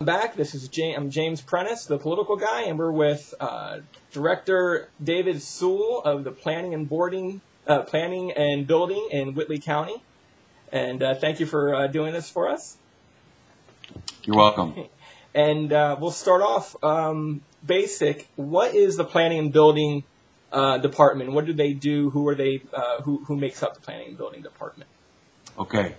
Back. This is I'm James Prentice, the political guy, and we're with Director David Sewell of the Planning and Building in Whitley County. And thank you for doing this for us. You're welcome. And we'll start off basic. What is the Planning and Building Department? What do they do? Who are they? Who makes up the Planning and Building Department? Okay.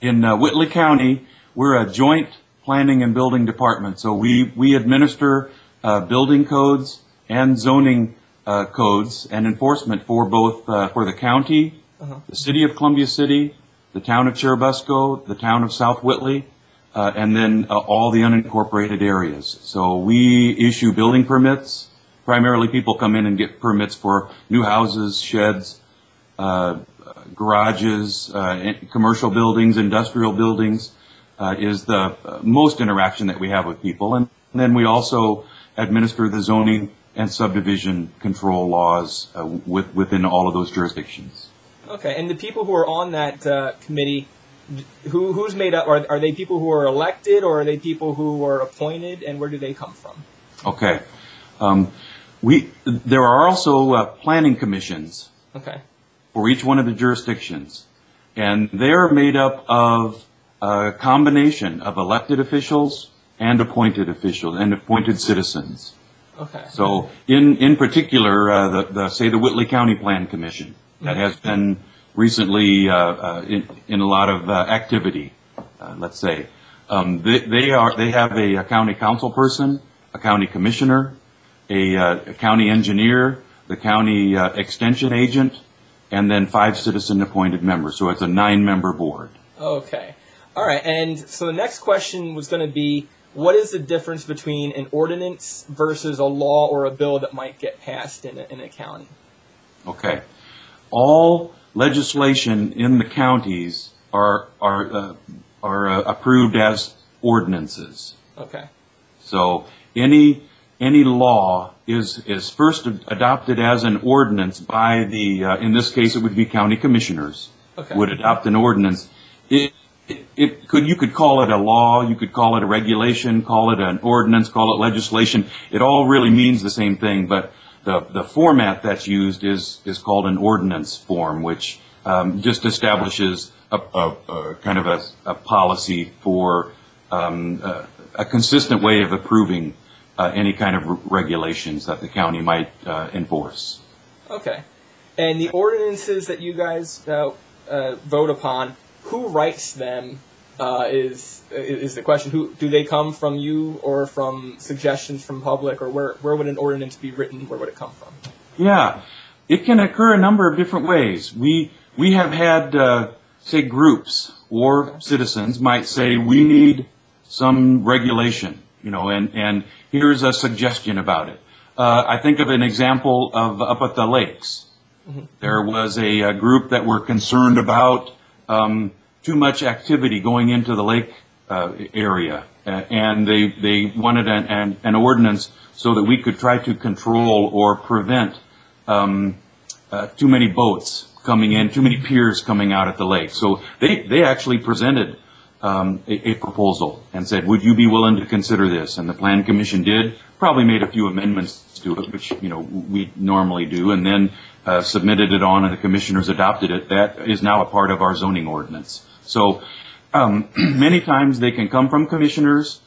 In Whitley County, we're a joint planning and building department. So we administer building codes and zoning codes and enforcement for both for the county, the city of Columbia City, the town of Churubusco, the town of South Whitley, and then all the unincorporated areas. So we issue building permits. Primarily people come in and get permits for new houses, sheds, garages, commercial buildings, industrial buildings. Is the most interaction that we have with people. And then we also administer the zoning and subdivision control laws within all of those jurisdictions. Okay, and the people who are on that committee, who's made up? Are they people who are elected, or are they people who are appointed, and where do they come from? Okay. There are also planning commissions for each one of the jurisdictions, and they're made up of a combination of elected officials and appointed officials and appointed citizens. Okay. So in particular, say the Whitley County Plan Commission that has been recently in a lot of activity. Let's say they have a county council person, a county commissioner, a county engineer, the county extension agent, and then 5 citizen appointed members. So it's a 9-member board. Okay. All right, and so the next question was going to be, what is the difference between an ordinance versus a law or a bill that might get passed in a county? Okay. All legislation in the counties are approved as ordinances. Okay. So any law is first adopted as an ordinance by the, in this case it would be county commissioners, would adopt an ordinance. You could call it a law, you could call it a regulation, call it an ordinance, call it legislation. It all really means the same thing, but the format that's used is called an ordinance form, which just establishes a kind of a policy for a consistent way of approving any kind of regulations that the county might enforce. Okay. And the ordinances that you guys vote upon, who writes them is the question. Do they come from you or from suggestions from public, or where would an ordinance be written? Where would it come from? Yeah, it can occur a number of different ways. We have had, say, groups or citizens might say, we need some regulation, and here's a suggestion about it. I think of an example of up at the lakes. There was a group that were concerned about too much activity going into the lake area, and they wanted an ordinance so that we could try to control or prevent too many boats coming in, too many piers coming out at the lake. So they actually presented a proposal and said, would you be willing to consider this? And the Plan Commission did, probably made a few amendments to it, which we normally do, and then submitted it on, and the commissioners adopted it. That is now a part of our zoning ordinance. So many times they can come from commissioners,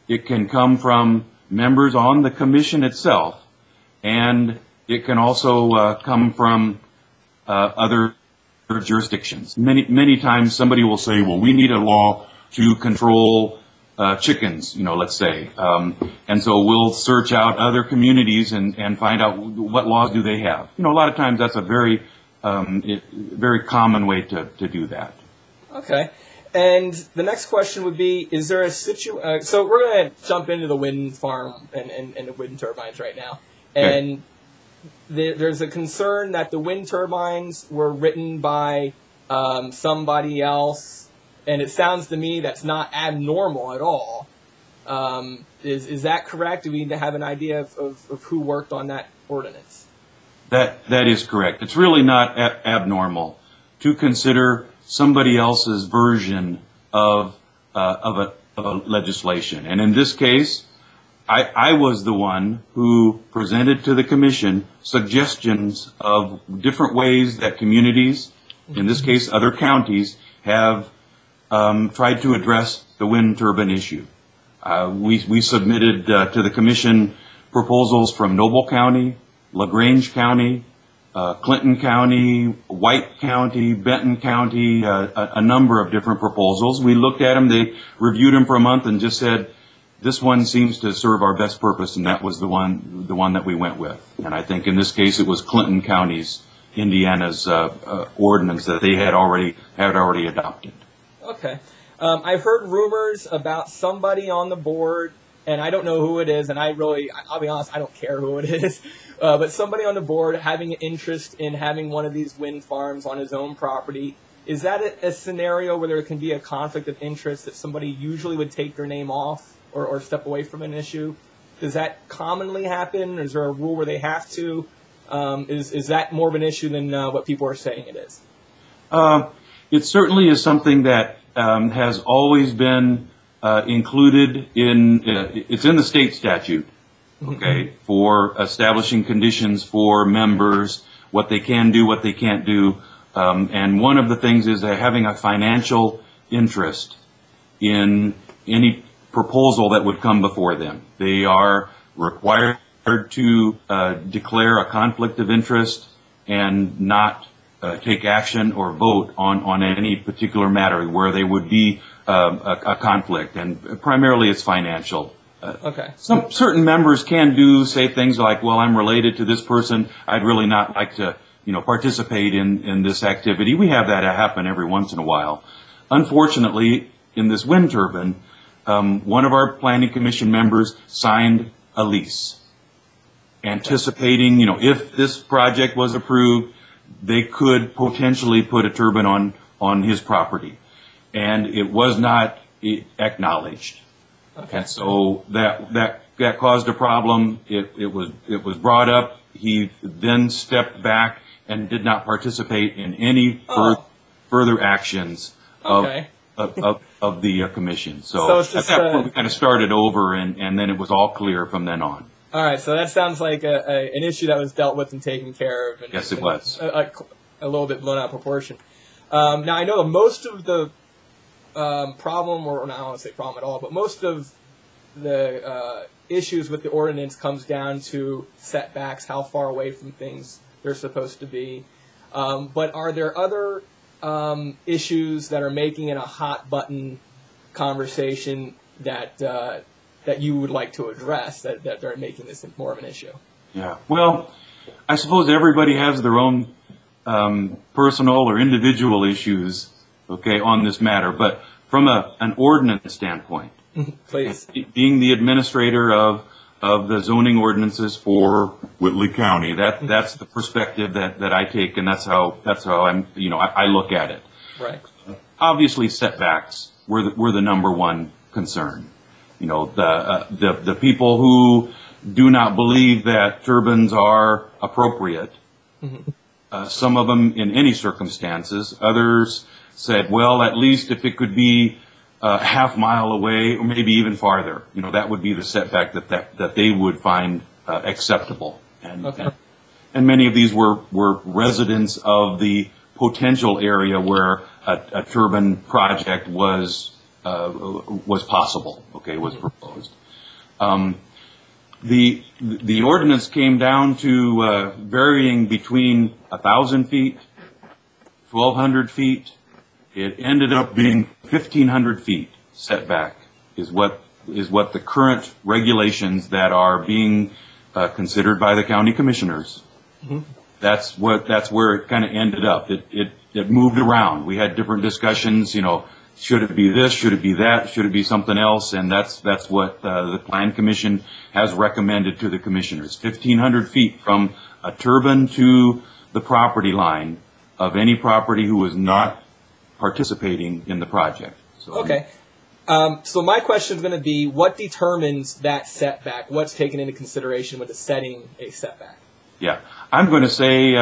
it can come from members on the commission itself, and it can also come from other jurisdictions. Many times somebody will say, well, we need a law to control chickens, let's say. And so we'll search out other communities and find out what laws do they have. A lot of times that's a very common way to do that. Okay. And the next question would be, is there a so we're going to jump into the wind farm and the wind turbines right now. And there's a concern that the wind turbines were written by somebody else, and it sounds to me that's not abnormal at all. Is that correct? Do we have an idea of who worked on that ordinance? That is correct. It's really not abnormal to consider somebody else's version of a legislation. And in this case, I was the one who presented to the commission suggestions of different ways that communities, in this case other counties, have tried to address the wind turbine issue. We submitted to the commission proposals from Noble County, LaGrange County, Clinton County, White County, Benton County, a number of different proposals. We looked at them, they reviewed them for a month and just said, this one seems to serve our best purpose, and that was the one that we went with. And I think in this case it was Clinton County's, Indiana's ordinance that they had already adopted. Okay. I've heard rumors about somebody on the board, and I don't know who it is, and I'll be honest, I don't care who it is, but somebody on the board having an interest in having one of these wind farms on his own property. Is that a scenario where there can be a conflict of interest that somebody usually would take their name off or step away from an issue? Does that commonly happen? Is there a rule where they have to? Is that more of an issue than what people are saying it is? It certainly is something that has always been included in, it's in the state statute, okay, for establishing conditions for members, what they can do, what they can't do. And one of the things is having a financial interest in any proposal that would come before them. They are required to declare a conflict of interest and not take action or vote on any particular matter where there would be a conflict, and primarily it's financial. Okay. Some certain members can say things like, well, I'm related to this person, I'd really not like to participate in this activity. We have that happen every once in a while. Unfortunately, in this wind turbine, one of our planning commission members signed a lease, anticipating, if this project was approved, they could potentially put a turbine on his property, and it was not acknowledged. Okay. And so that caused a problem. It was brought up. He then stepped back and did not participate in any further actions of the commission. So at that point, we kind of started over, and then it was all clear from then on. All right, so that sounds like an issue that was dealt with and taken care of. And, yes, it was. A little bit blown out of proportion. Now, I know that most of the problem, or not, I don't want to say problem at all, but most of the issues with the ordinance comes down to setbacks, how far away from things they're supposed to be. But are there other issues that are making it a hot button conversation that you would like to address that they're making this more of an issue? Yeah. Well, I suppose everybody has their own personal or individual issues, on this matter. But from an ordinance standpoint, please, being the administrator of the zoning ordinances for Whitley County, that's the perspective that I take, and that's how I'm I look at it. Right. Obviously, setbacks were the number one concern. The people who do not believe that turbines are appropriate, some of them in any circumstances, others said, well, at least if it could be a half mile away or maybe even farther, that would be the setback that they would find acceptable. And many of these were residents of the potential area where a turbine project was possible, was proposed. The ordinance came down to varying between 1,000 feet, 1,200 feet. It ended up being 1,500 feet setback is what the current regulations that are being considered by the county commissioners. That's where it kind of ended up. It moved around. We had different discussions, should it be this? Should it be that? Should it be something else? And that's what the Plan Commission has recommended to the commissioners. 1,500 feet from a turbine to the property line of any property who is not participating in the project. Okay. So my question is going to be, what determines that setback? What's taken into consideration when setting a setback? Yeah. I'm going to say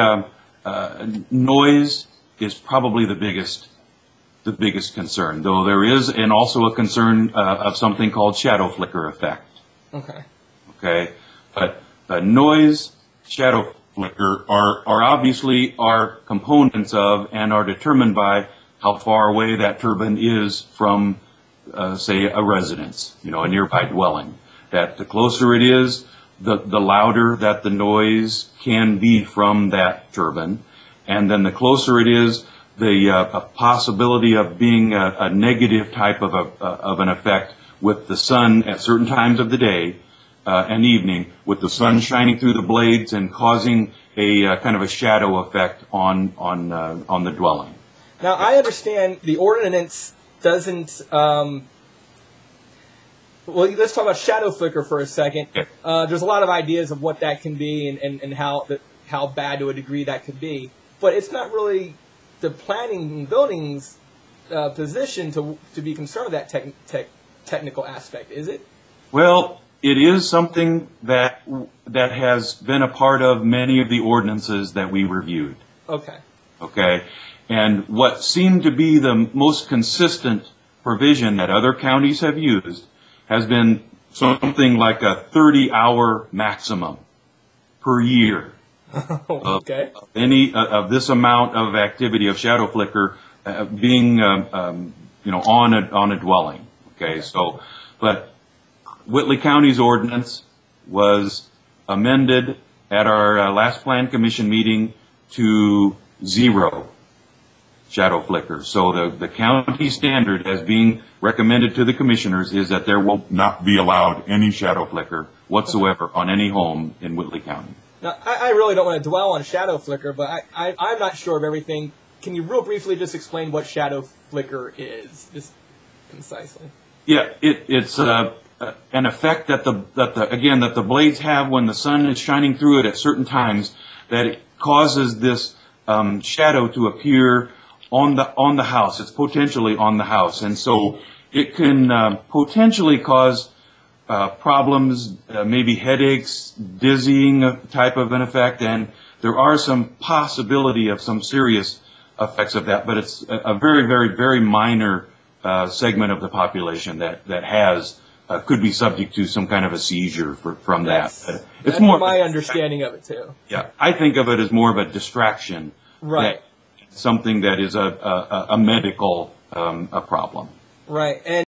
noise is probably the the biggest concern, though there is and also a concern of something called shadow flicker effect. Okay. Okay, but noise, shadow flicker are obviously components of and are determined by how far away that turbine is from, say, a residence, a nearby dwelling. That the closer it is, the louder that the noise can be from that turbine, and then the closer it is, the possibility of being a negative type of an effect with the sun at certain times of the day and evening, with the sun shining through the blades and causing a kind of a shadow effect on the dwelling. Now, I understand the ordinance doesn't. Well, let's talk about shadow flicker for a second. Okay. There's a lot of ideas of what that can be and how bad to a degree that could be, but it's not really the planning and building's position to be concerned with that technical aspect, is it? Well, it is something that has been a part of many of the ordinances that we reviewed. Okay. Okay. And what seemed to be the most consistent provision that other counties have used has been something like a 30-hour maximum per year. Okay. Of this amount of activity of shadow flicker being on a dwelling. Okay. So, but Whitley County's ordinance was amended at our last Plan Commission meeting to 0 shadow flicker. So the county standard as being recommended to the commissioners is that there will not be allowed any shadow flicker whatsoever on any home in Whitley County. Now, I really don't want to dwell on shadow flicker, but I'm not sure of everything. Can you real briefly just explain what shadow flicker is, just concisely? Yeah, it's an effect that the blades have when the sun is shining through it at certain times, that it causes this shadow to appear on the house. It's potentially on the house, and so it can potentially cause problems, maybe headaches, dizzying type of an effect, and there are some possibility of some serious effects of that, but it's a very, very, very minor segment of the population that has could be subject to some kind of a seizure from that. That's more my understanding of it too. Yeah, I think of it as more of a distraction, right? Something that is a medical a problem, right? And